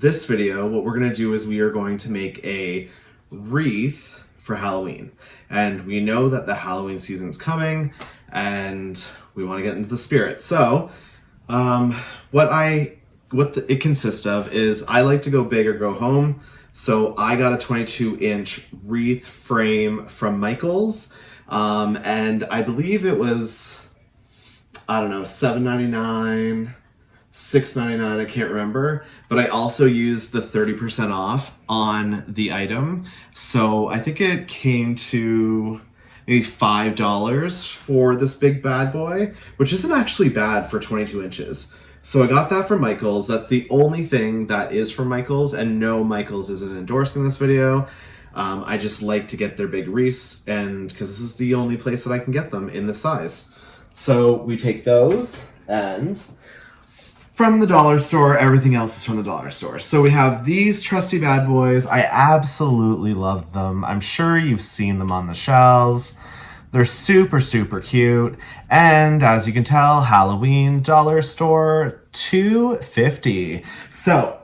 this video, what we're gonna do is we are going to make a wreath for Halloween. And we know that the Halloween season's coming and we want to get into the spirit. So it consists of is I like to go big or go home. So I got a 22-inch wreath frame from Michael's. And I believe it was, I don't know, $7.99, $6.99, I can't remember. But I also used the 30% off on the item. So I think it came to maybe $5 for this big bad boy, which isn't actually bad for 22 inches. So I got that from Michael's. That's the only thing that is from Michael's, and no, Michael's isn't endorsing this video. I just like to get their big wreaths, and because this is the only place that I can get them in this size. So we take those, and from the dollar store, everything else is from the dollar store. So we have these trusty bad boys. I absolutely love them. I'm sure you've seen them on the shelves. They're super, super cute. And as you can tell, Halloween, dollar store, $2.50. So,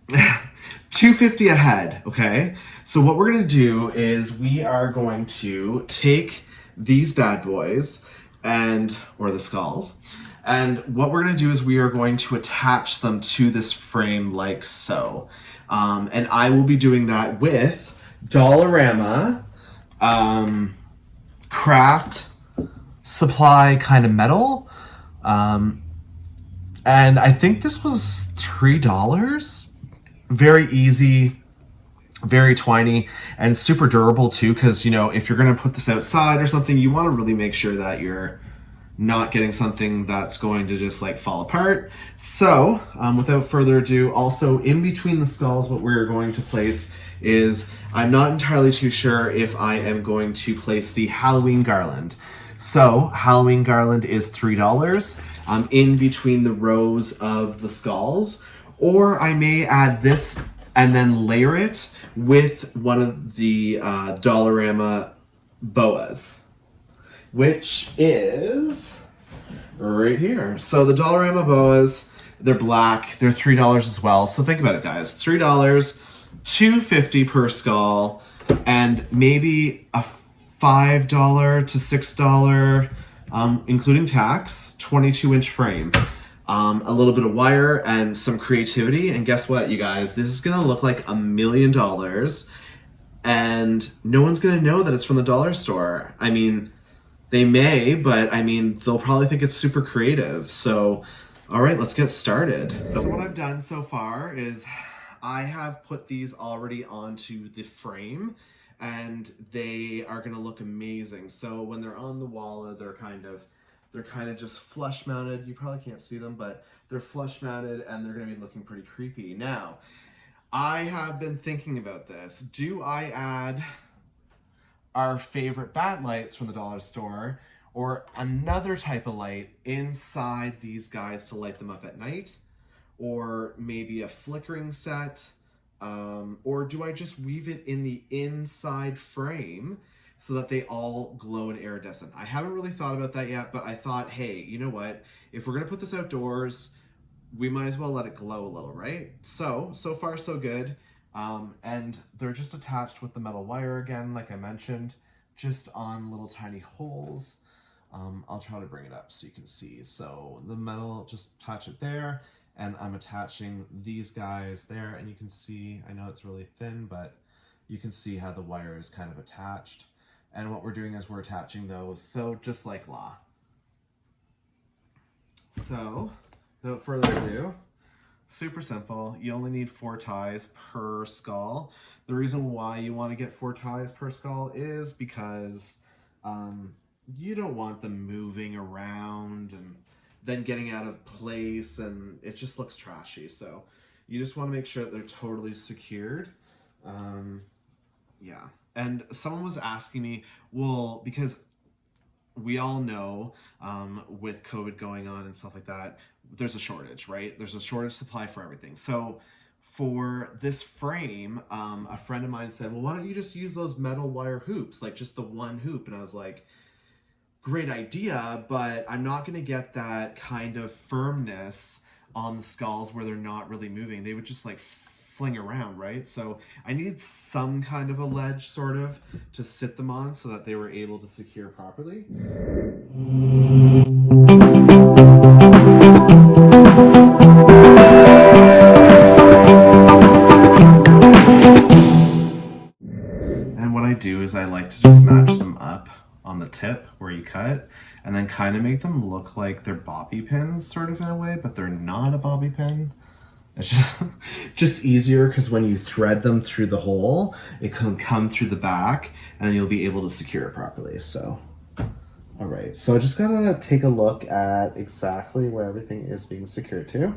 $2.50 a head, okay? So what we're gonna do is we are going to take these bad boys or the skulls, and what we're gonna do is we are going to attach them to this frame like so. And I will be doing that with Dollarama, craft supply kind of metal. And I think this was $3. Very easy, very twiny, and super durable too, because, you know, if you're going to put this outside or something, you want to really make sure that you're not getting something that's going to just like fall apart. So without further ado, also in between the skulls, what we're going to place is, I'm not entirely too sure if I am going to place the Halloween garland. So Halloween garland is $3 in between the rows of the skulls, or I may add this and then layer it with one of the Dollarama boas, which is right here. So the Dollarama boas, they're black, they're $3 as well. So think about it, guys, $3, $2.50 per skull, and maybe a $5 to $6, including tax, 22-inch frame. A little bit of wire and some creativity, and guess what, you guys? This is gonna look like $1 million, and no one's gonna know that it's from the dollar store. I mean, they may, but I mean, they'll probably think it's super creative. So, all right, let's get started. So what I've done so far is I have put these already onto the frame, and they are gonna look amazing. So when they're on the wall, they're kind of just flush mounted. You probably can't see them, but they're flush mounted and they're gonna be looking pretty creepy. Now, I have been thinking about this. Do I add our favorite bat lights from the dollar store or another type of light inside these guys to light them up at night? Or maybe a flickering set? Or do I just weave it in the inside frame so that they all glow and iridescent? I haven't really thought about that yet, but I thought, hey, you know what? If we're gonna put this outdoors, we might as well let it glow a little, right? So far so good. And they're just attached with the metal wire again, like I mentioned, just on little tiny holes. I'll try to bring it up so you can see. So the metal, just attach it there, and I'm attaching these guys there, and you can see, I know it's really thin, but you can see how the wire is kind of attached. And what we're doing is we're attaching those, so just like law. So, without further ado, super simple. You only need 4 ties per skull. The reason why you want to get 4 ties per skull is because you don't want them moving around and then getting out of place, and it just looks trashy. So you just want to make sure that they're totally secured. Yeah. And someone was asking me, well, because we all know with COVID going on and stuff like that, there's a shortage, right? There's a shortage supply for everything. So for this frame, a friend of mine said, well, why don't you just use those metal wire hoops, like just the one hoop? And I was like, great idea, but I'm not going to get that kind of firmness on the skulls where they're not really moving. They would just like fling around, right? So I needed some kind of a ledge sort of to sit them on so that they were able to secure properly. And what I do is I like to just match them up on the tip where you cut, and then kind of make them look like they're bobby pins sort of in a way, but they're not a bobby pin. It's just easier because when you thread them through the hole, it can come through the back and you'll be able to secure it properly. So, all right. So I just gotta take a look at exactly where everything is being secured to.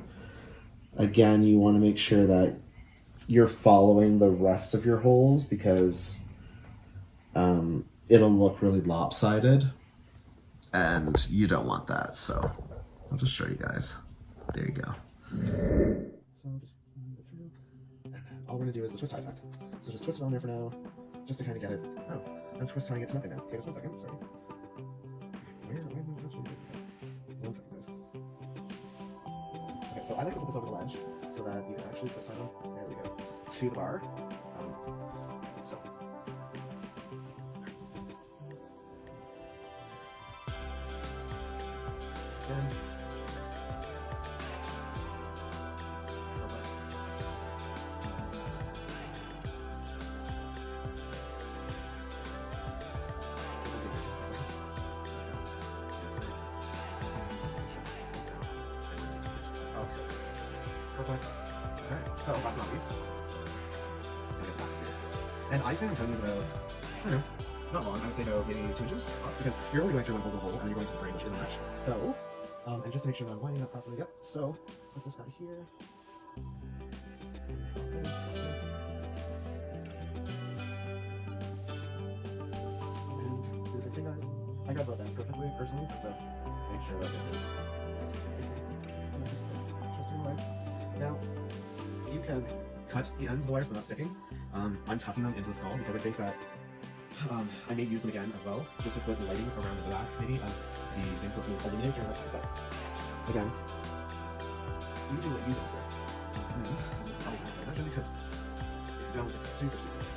Again, you want to make sure that you're following the rest of your holes because it'll look really lopsided and you don't want that. So I'll just show you guys. There you go. So just all we're gonna do is the twist tie effect. So just twist it on there for now, just to kind of get it. Oh, I'm twist tying it to nothing now. Okay, just 1 second. Sorry. Why is my touching? 1 second, guys. Okay, so I like to put this over the ledge so that you can actually twist tie them. There we go. To the bar. So. And perfect. Okay, so last but not least, I get plastic here. And I think I'm cutting these about, I don't know, not long. I would say about maybe 2 inches off because you're only going through one hole to hole and you're going to the frame, which isn't much. So, and just to make sure that I'm lining up properly, yep. So, put this guy here. And do the same thing, guys. I grab both ends perfectly, personally, just to make sure that it is easy. And just in line. Now, you can cut the ends of the wire so they're not sticking. I'm tucking them into the skull because I think that I may use them again as well, just to put the lighting around the back, maybe, of the thing so it can illuminate during our time. But again, you do what you do for it. I'll pay attention because if you don't, it's super, super late.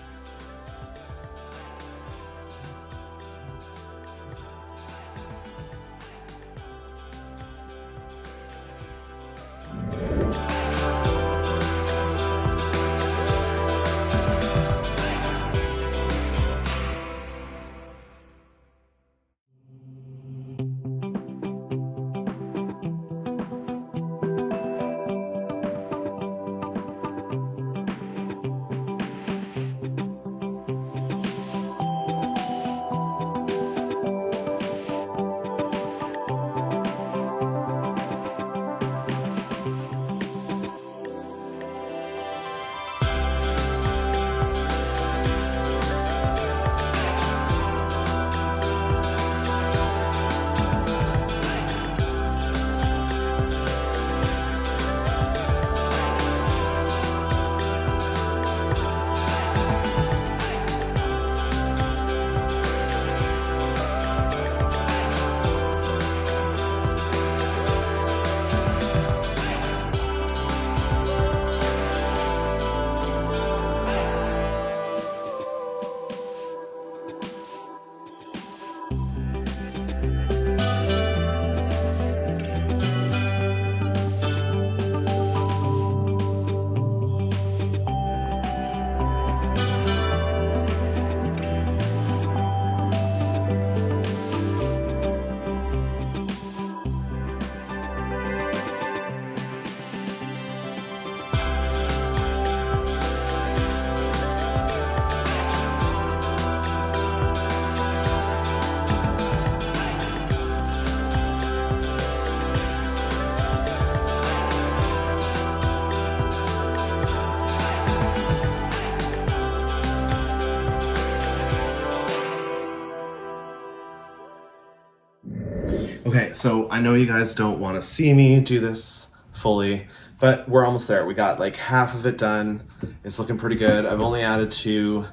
Okay, so I know you guys don't want to see me do this fully, but we're almost there. We got like half of it done. It's looking pretty good. I've only added 2.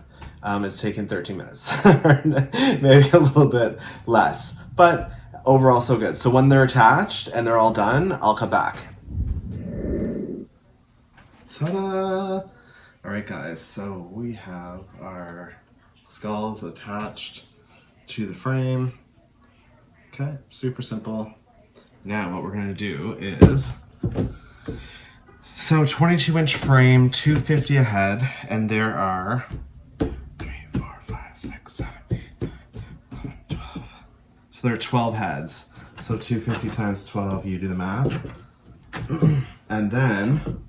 It's taken 13 minutes, maybe a little bit less, but overall so good. So when they're attached and they're all done, I'll come back. Ta-da! Alright guys, so we have our skulls attached to the frame. Okay, super simple. Now what we're going to do is, so 22-inch frame, 250 a head, and there are 3, 4, 5, 6, 7, 8, 9, 10, 11, 12. So there are 12 heads. So 250 times 12, you do the math. And then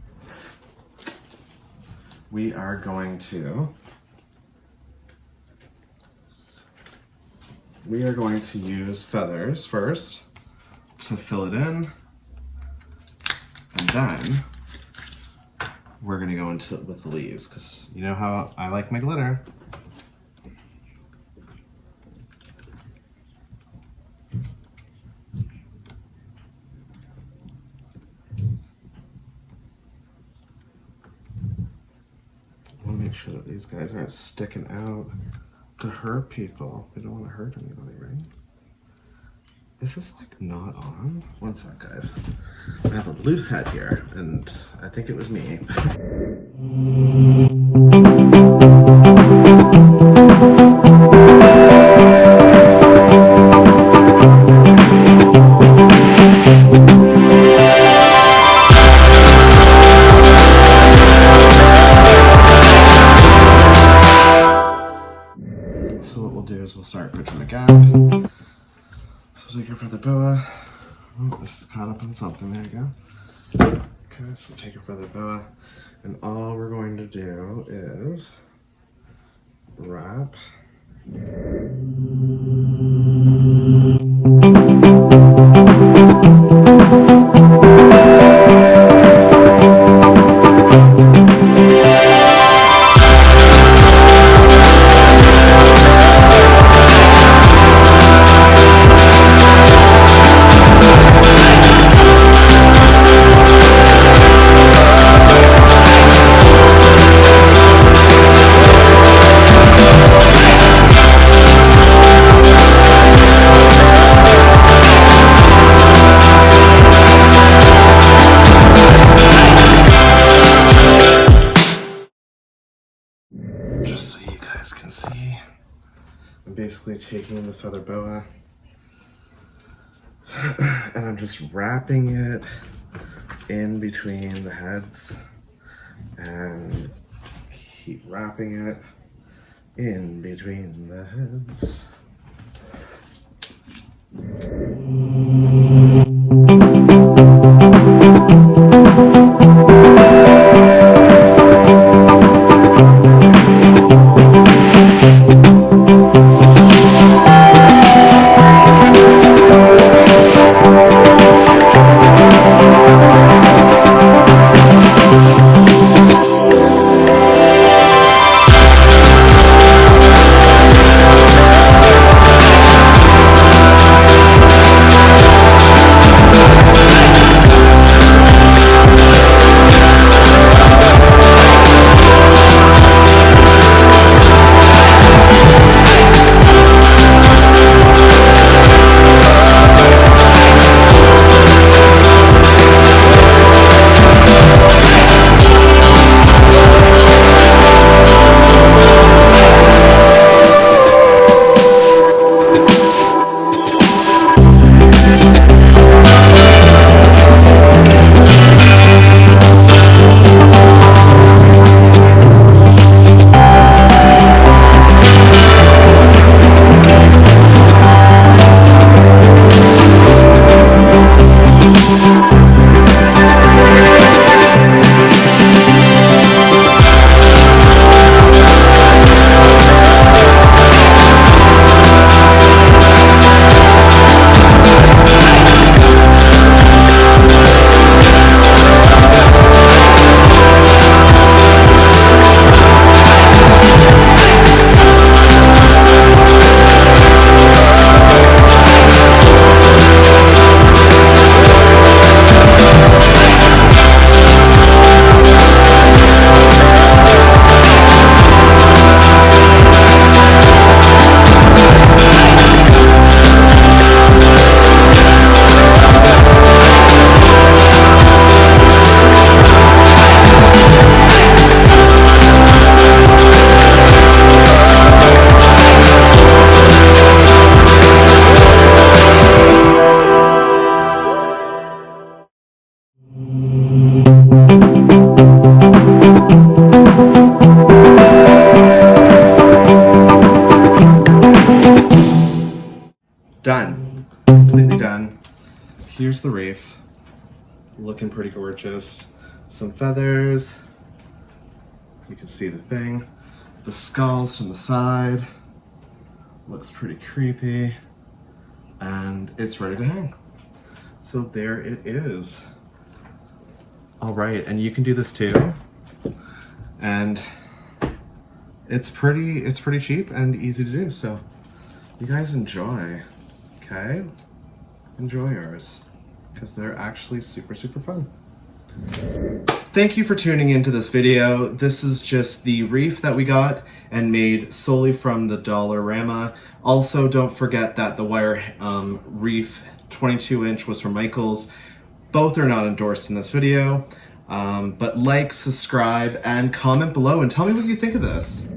we are going to use feathers first to fill it in, and then we're going to go into it with the leaves, because you know how I like my glitter. I want to make sure that these guys aren't sticking out to hurt people. We don't want to hurt anybody, right? This is like not on. One sec, guys. I have a loose head here, and I think it was me. So what we'll do is we'll start bridging the gap. So take your feather boa. Oh, this is caught up in something. There you go. Okay, so take your feather boa, and all we're going to do is wrap. Just so you guys can see, I'm basically taking the feather boa and I'm just wrapping it in between the heads and keep wrapping it in between the heads. Done. Completely done. Here's the wreath. Looking pretty gorgeous. Some feathers. You can see the thing. The skulls from the side. Looks pretty creepy. And it's ready to hang. So there it is. All right, and you can do this too. And it's pretty cheap and easy to do. So you guys enjoy, okay? Enjoy yours, because they're actually super fun. Thank you for tuning into this video. This is just the wreath that we got and made solely from the Dollarama. Also, don't forget that the wire wreath 22-inch was from Michaels. Both are not endorsed in this video, but like, subscribe, and comment below and tell me what you think of this.